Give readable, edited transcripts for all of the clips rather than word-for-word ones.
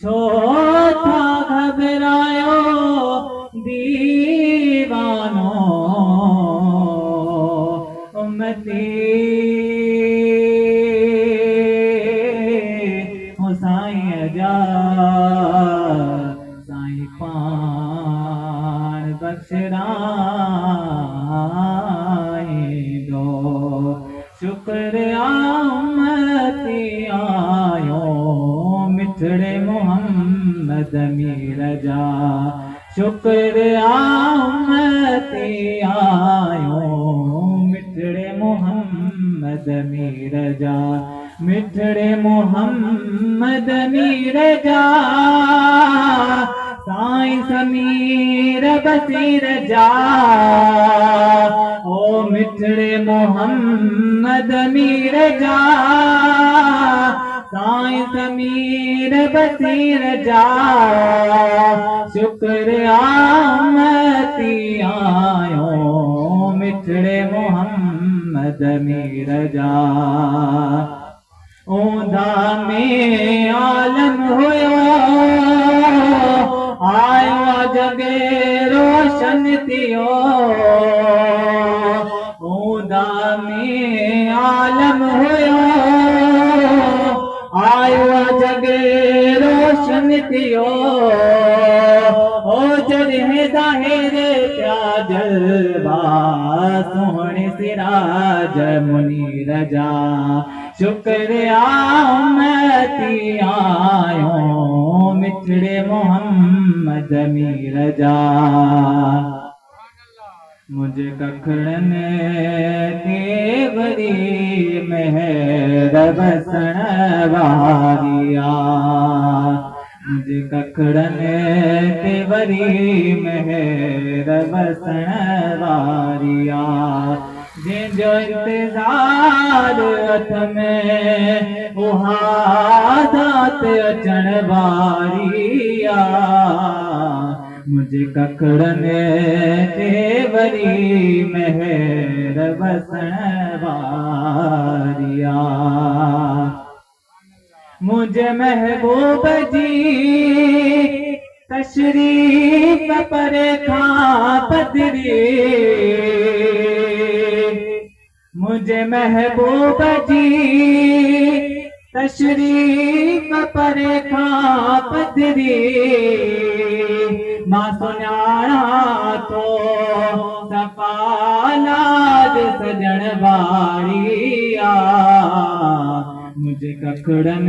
छो था घबरायो दीवानो उम्मती हो साईं जा साईं पाण बख्शराईंदो शुक्र उम्मती आयो मिठड़े मोहम्मद मीर जा शुक्र उम्मती आयो मिठड़े मोहम्मद मीर जा मिठड़े मोहम्मद मीर जा साईं समीर बसीर जा ओ मिठड़े मोहम्मद मीर जा साईं समीर बसीर जा शुक्र उम्मती आयो मिठड़े मोहम्मद मीर जा ओंदा में आलम हुयो आयो जगे रोशन थियो ओंदा में आलम हुयो आयो जगे रोशन थियो ओ जॾहिं ज़ाहिर क्या जलवा सोहणे सिराज मुनीर जा शुक्र उम्मती आयो मिठड़े मोहम्मद मीर जा मुझे कखड़न ते वरी महर बसण वारिया मुझे कखड़न ते वरी महर बसण वारिया जंहिंजो इंतज़ार हथ में उहा ज़ात अचण वारिया मुझे कखड़न ते वरी महर बसण वारिया मुझे महबूब जी तशरीफ पर खां पदरी मुझे महबूब जी तशरीफ पर खां पदरी मां सुञाणा तो सफ़ालाद सजण वारिया मुझे कखड़न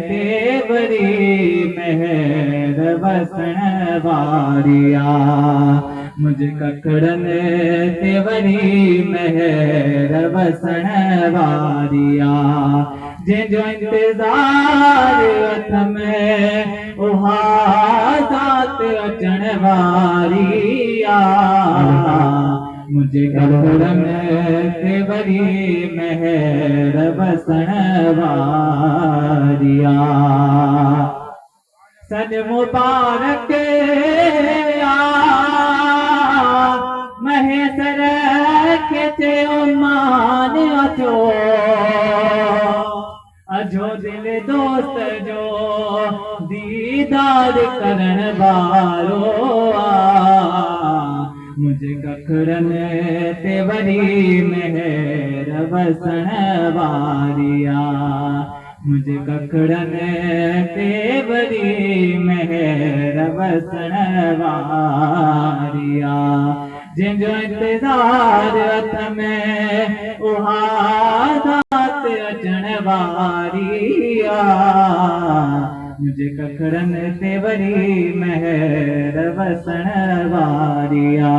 ते वरी महर बसण वारिया मुझे कखड़न ते वरी महर बसण वारिया जंहिंजो इंतज़ार हथ में उहा ज़ात अचण वारिया मुझे कखड़न ते वरी महर बसण वारिया सज मुबारक आ महेसर खे चयो मान अचो अजो दिल दोस्त जो दीदार करण वारो मुझे कखड़न ते वरी महर बसण वारिया मुझे कखड़न ते वरी महर बसण वारिया जंहिंजो इंतज़ार हथ में उहा ज़ात अचण वारिया मुझे कखड़न ते वरी महर बसण वारिया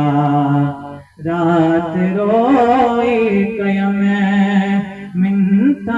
रात रोई कयम मिंथ